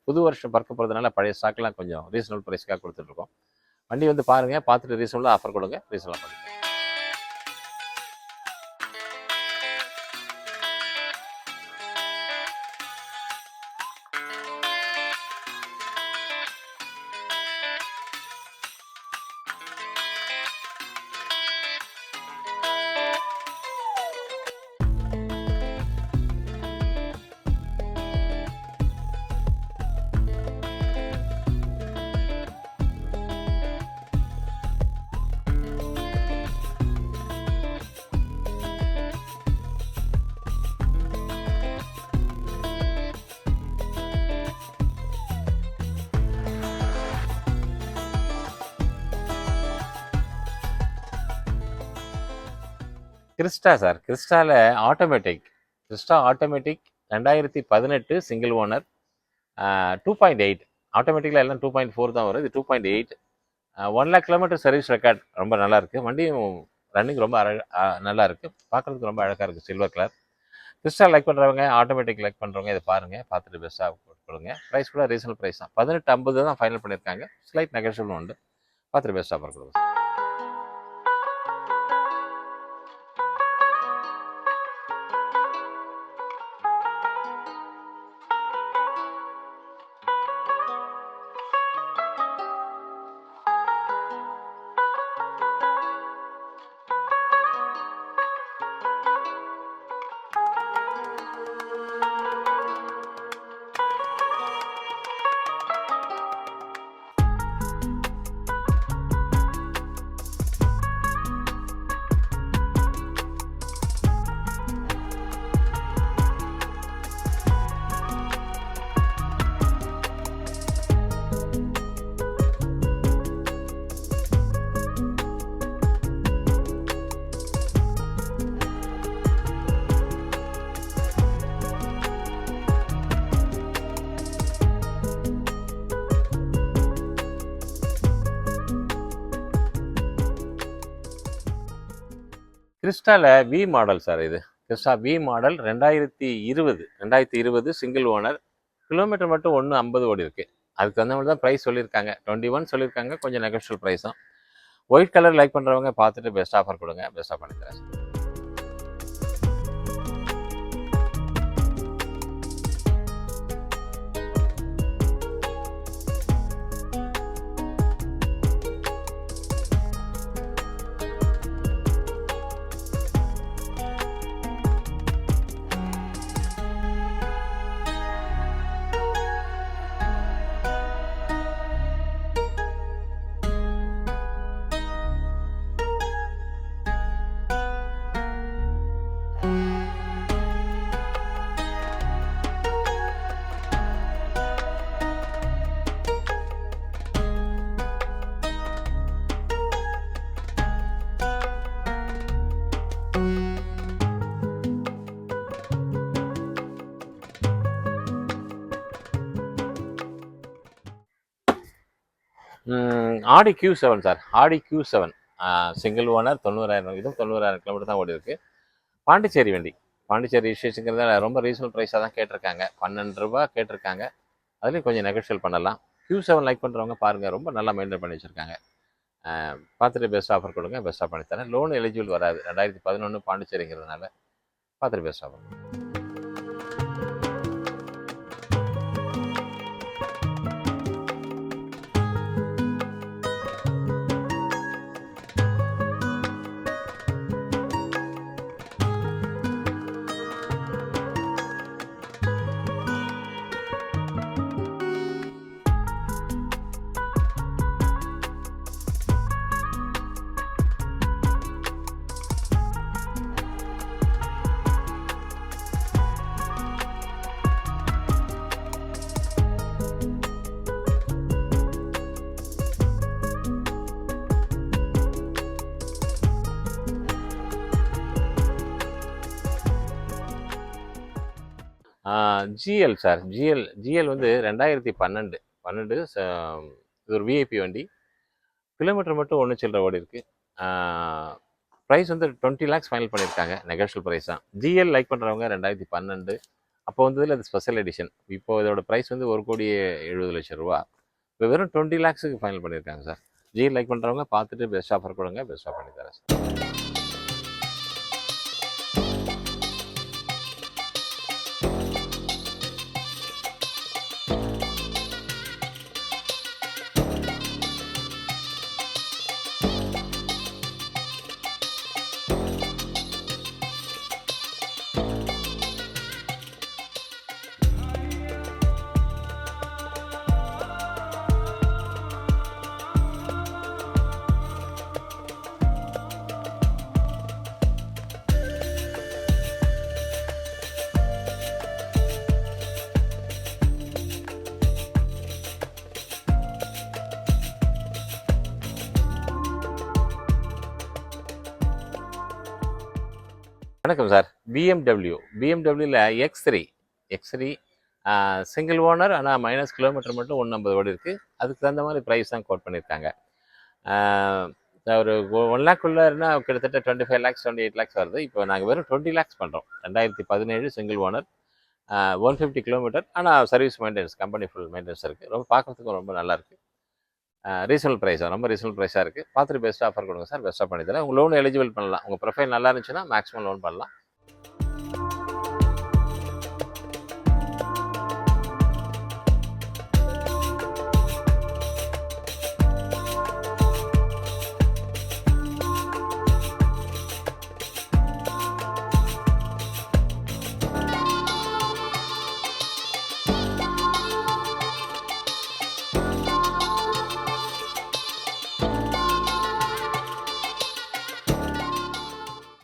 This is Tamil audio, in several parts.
புது வருஷம் பறக்க போகிறதுனால பழைய ஸ்டாக்லாம் கொஞ்சம் ரீசனபிள் ப்ரைஸ்க்காக கொடுத்துட்ருக்கோம். வண்டி வந்து பாருங்கள், பார்த்துட்டு ரீசனபிளாக ஆஃபர் கொடுங்க, ரீசனபிளாக பண்ணுங்கள். கிறிஸ்டா சார், கிறிஸ்டாவில் automatic, Crysta automatic 2018 single owner, 2.8. ஆட்டோமேட்டிக்கில் எல்லாம் 2.4 தான் வரும், இது 2.8. 1 lakh கிலோமீட்டர் சர்வீஸ் ரெக்கார்ட், ரொம்ப நல்லாயிருக்கு. வண்டியும் ரன்னிங் ரொம்ப நல்லா இருக்குது, பார்க்குறதுக்கு ரொம்ப அழகாக இருக்குது, சில்வர் கலர். கிறிஸ்டா லைக் பண்ணுறவங்க, ஆட்டோமேட்டிக் லைக் பண்ணுறவங்க இதை பாருங்கள், பார்த்துட்டு பெஸ்ட்டாக கொடுங்க. ப்ரைஸ் கூட ரீசனபிள் ப்ரைஸ் தான், 1850 தான் ஃபைனல் பண்ணியிருக்காங்க. ஸ்லைட் நெகோஷியபிள் உண்டு, பார்த்துட்டு பெஸ்ட்டாக கொடுங்க. கிறிஸ்டாவில் வி மாடல் சார், இது Crysta V model 2020 single owner. Kilometre மட்டும் 150 ஓடி இருக்குது. அதுக்கு தகுந்த மாதிரி தான் ப்ரைஸ் சொல்லியிருக்காங்க, 21 சொல்லியிருக்காங்க, கொஞ்சம் நெகோஷியபிள் ப்ரைஸ் தான். ஒயிட் கலர் லைக் பண்ணுறவங்க பார்த்துட்டு பெஸ்ட் ஆஃபர் கொடுங்க, பெஸ்ட்டாக பண்ணித்தரேன். ஆடி Q7 சார், ஆடி Q7 சிங்கிள் ஓனர், 90,000, இதுவும் 90,000 கிலோமீட்டர் தான் ஓடி இருக்கு. பாண்டிச்சேரி வண்டி, பாண்டிச்சேரி ரிஜிஸ்ட்ரேஷனுங்கிறத ரொம்ப ரீசனபிள் ப்ரைஸாக தான் கேட்டிருக்காங்க, 12 ரூபா கேட்டிருக்காங்க. அதுலேயும் கொஞ்சம் நெகோஷியல் பண்ணலாம். Q7 லைக் பண்ணுறவங்க பாருங்கள், ரொம்ப நல்லா மெயின்டைன் பண்ணி வச்சுருக்காங்க. பார்த்துட்டு பெஸ்ட் ஆஃபர் கொடுங்க, பெஸ்ட்டாக பண்ணித்தரேன். லோன் எலிஜிபிள் வராது, 2011 பாண்டிச்சேரிங்கிறதுனால பார்த்துட்டு best offer. GL sir, GL வந்து 2012 இது ஒரு விஐபி வண்டி. கிலோமீட்டர் மட்டும் 1 சில்லற ஓடி இருக்குது. ப்ரைஸ் வந்து 20 lakhs ஃபைனல் பண்ணியிருக்காங்க, நெகோஷியல் ப்ரைஸ் தான். ஜிஎல் லைக் பண்ணுறவங்க 2012 அப்போ வந்ததில் அது ஸ்பெஷல் எடிஷன். இப்போ இதோட ப்ரைஸ் வந்து 1,70,00,000 ரூபா. இப்போ வெறும் 20 லேக்ஸுக்கு ஃபைனல் பண்ணியிருக்காங்க சார். ஜிஐ லைக் பண்ணுறவங்க பார்த்துட்டு பெஸ்ட் ஆஃபர் கொடுங்க, பெஸ்ட்டாக பண்ணி தரேன் சார். வணக்கம் சார். பிஎம்டபிள்யூவில் எக்ஸ்3 சிங்கிள் ஓனர், ஆனால் மைனஸ் கிலோமீட்டர் மட்டும் 150 ஓடி இருக்குது. அதுக்கு தகுந்த மாதிரி ப்ரைஸ் தான் கோட் பண்ணியிருக்காங்க. ஒரு 1 லேக்குள்ளேன்னா கிட்டத்தட்ட 25 லேக்ஸ் 28 லேக்ஸ் வருது. இப்போ நாங்கள் வெறும் 20 லேக்ஸ் பண்ணுறோம். 2017 சிங்கிள் ஓனர், 150 கிலோமீட்டர், ஆனால் service maintenance company full maintenance இருக்குது. ரொம்ப பார்க்குறதுக்கும் ரொம்ப நல்லாயிருக்கு. ரீசனல் ப்ரைஸாக, ரொம்ப ரீசனல் ப்ரைஸாக இருக்குது. பார்த்துட்டு பெஸ்ட் ஆஃபர் கொடுங்க சார், பெஸ்ட்டாக பண்ணி தரேன். உங்கள் லோன் எலிஜிபிள் பண்ணலாம். உங்கள் ப்ரொஃபைல் நல்லா இருந்துச்சுன்னா மேக்ஸிமம் லோன் பண்ணலாம்.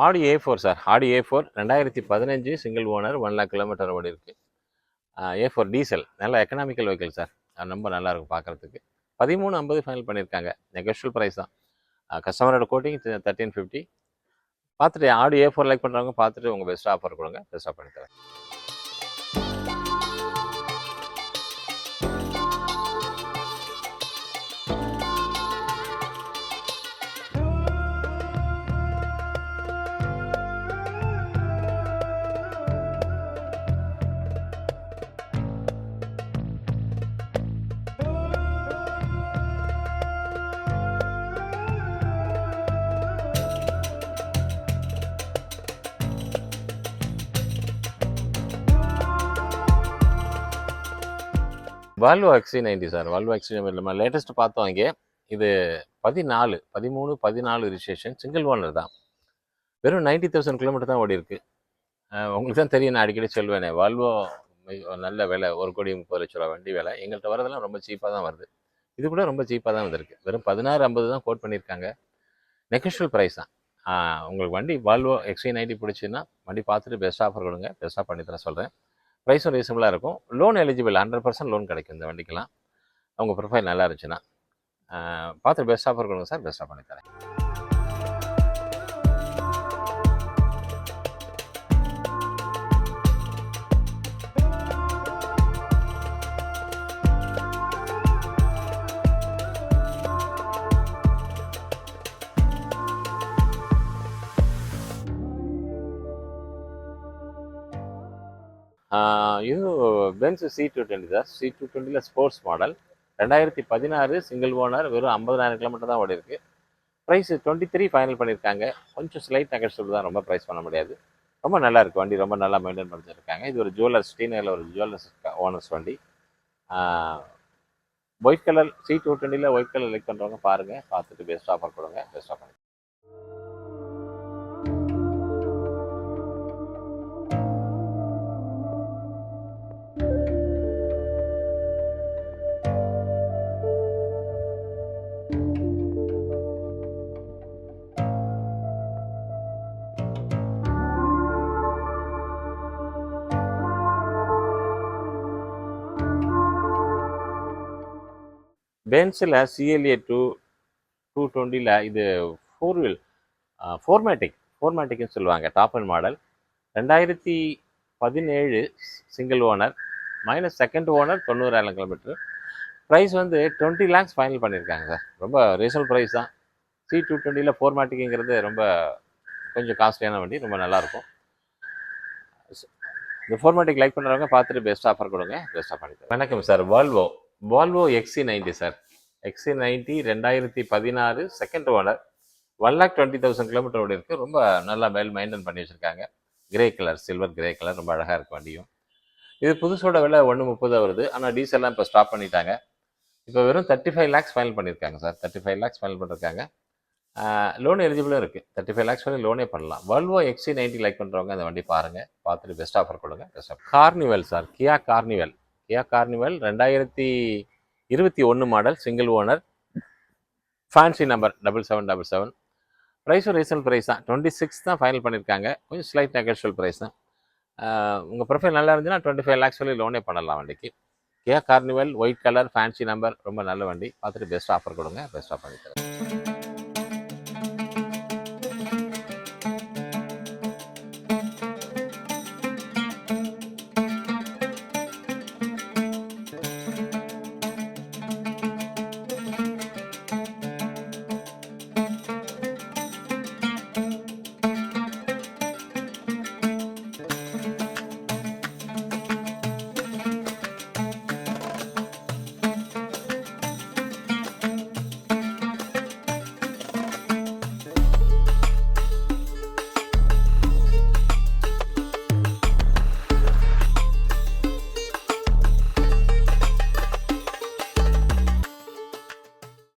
ஆடி A4 சார். ஆடி A4 2015 single owner, 1 lakh kilometre ஓடி இருக்குது. A4 டீசல், நல்ல எக்கனாமிக்கல் வெஹிக்கிள் சார். ரொம்ப நல்லாயிருக்கும் பார்க்குறதுக்கு. 1350 ஃபைனல் பண்ணியிருக்காங்க. நெகோஷியல் ப்ரைஸ் தான். கஸ்டமரோட கோட்டிங் 1350. பார்த்துட்டு ஆடி A4 லைக் பண்ணுறவங்க பார்த்துட்டு உங்கள் பெஸ்ட் ஆஃபர் கொடுங்க, பெஸ்ட்டாக பண்ணித்தரேன். Volvo XC90 sir. Volvo XC90 நம்ம லேட்டஸ்ட் பார்த்தோம் இங்கே. இது 14 ரிஜிஸ்ட்ரேஷன், சிங்கிள் ஓனர் தான். வெறும் 90,000 கிலோமீட்டர் தான் ஓடி இருக்கு. உங்களுக்கு தான் தெரியும், நான் அடிக்கடி சொல்வேனே, வால்வோ நல்ல விலை, 1,30,00,000 வண்டி விலை. எங்கள்கிட்ட வரதெல்லாம் ரொம்ப சீப்பாக தான் வருது. இது கூட ரொம்ப சீப்பாக தான் வந்திருக்கு. வெறும் 1650 தான் கோட் பண்ணியிருக்காங்க. நெகோஷியல் ப்ரைஸ் தான். உங்களுக்கு வண்டி வால்வோ XC90 பிடிச்சின்னா வண்டி பார்த்துட்டு பெஸ்ட் ஆஃபர் கொடுங்க, பெஸ்ட்டாக பண்ணித்தர சொல்கிறேன். ப்ரைஸும் ரீசனபிளாக இருக்கும். லோன் எலிஜிபிள், 100% லோன் கிடைக்கும் இந்த வண்டிக்கெலாம். உங்கள் ப்ரொஃபைல் நல்லா இருந்துச்சுன்னா பார்த்து பெஸ்ட் ஆஃபர் கொடுங்க சார், பெஸ்ட்டாக பண்ணித்தரேன். இது பென்ஸ் C220 சார். C220ல் ஸ்போர்ட்ஸ் மாடல், 2016 சிங்கிள் ஓனர், வெறும் 50,000 கிலோமீட்டர் தான் ஓடி இருக்கு. ப்ரைஸ் 23 ஃபைனல் பண்ணியிருக்காங்க. கொஞ்சம் ஸ்லைட் நெகோஷியபிள் தான், ரொம்ப ப்ரைஸ் பண்ண முடியாது. ரொம்ப நல்லா இருக்குது வண்டி, ரொம்ப நல்லா மெயின்டைன் பண்ணிருக்காங்க. இது ஒரு ஜுவல்லர்ஸ், ஸ்ரீநகரில் ஒரு ஜுவல்லர்ஸ் ஓனர்ஸ் வண்டி. ஒயிட் கலர் C220ல் ஒயிட் கலர் லைக் பண்ணுறவங்க பாருங்கள், பார்த்துட்டு பெஸ்ட் ஆஃபர் கொடுங்க, பெஸ்ட் ஆஃபர். பென்ஸில் CLA 220ல் இது 4 வீல் ஃபோர்மேட்டிக்னு சொல்லுவாங்க. Top end model, 2017 single owner, minus second owner, 90,000 kilometre. Price வந்து 20 லேக்ஸ் ஃபைனல் பண்ணியிருக்காங்க சார். ரொம்ப ரீசனபிள் ப்ரைஸ் தான். C220ல் ஃபோர்மேட்டிக்ங்கிறது ரொம்ப கொஞ்சம் காஸ்ட்லியான வண்டி, ரொம்ப நல்லாயிருக்கும். இந்த ஃபோர்மேட்டிக் லைக் பண்ணுறவங்க பார்த்துட்டு பெஸ்ட் ஆஃபர் கொடுங்க, பெஸ்ட்டாக பண்ணித்தரேன். வணக்கம் sir. Volvo XC90 sir. XC90 2016 second owner, 1,20,000 kilometre ஓடி இருக்குது. ரொம்ப நல்லா வெல் மெயின்டைன் பண்ணி வச்சுருக்காங்க. Grey colour, silver grey colour, ரொம்ப அழகாக இருக்குது வண்டியும். இது புதுசோட விலை 1,30 வருது. ஆனால் டீசல்லாம் இப்போ ஸ்டாப் பண்ணிட்டாங்க. இப்போ வெறும் 35 லேக்ஸ் ஃபைனல் பண்ணியிருக்காங்க சார். 35 லேக்ஸ் ஃபைனல் பண்ணியிருக்காங்க. லோன் எலிஜிபிளும் இருக்குது. 35 லேக்ஸ் வரை லோனே பண்ணலாம். வால்வோ XC90 லைக் பண்ணுறவங்க அந்த வண்டி பாருங்கள், பார்த்துட்டு பெஸ்ட் ஆஃபர் கொடுங்க, best offer. Carnival sir. Kia Carnival 2021 model, single owner, fancy number 7777. ப்ரைஸும் ரீசனல் ப்ரைஸ் தான். 26 தான் ஃபைனல் பண்ணியிருக்காங்க. கொஞ்சம் ஸ்லைட் நெகோஷியல் ப்ரைஸ் தான். உங்கள் ப்ரொஃபைல் நல்லா இருந்துச்சுன்னா 25 லேக்ஸ் வரை லோனே பண்ணலாம் வண்டிக்கு. Kia Carnival white colour, fancy number, ரொம்ப நல்ல வண்டி. பார்த்துட்டு பெஸ்ட் ஆஃபர் கொடுங்க, பெஸ்ட் ஆஃபர் பண்ணித்தரேன்.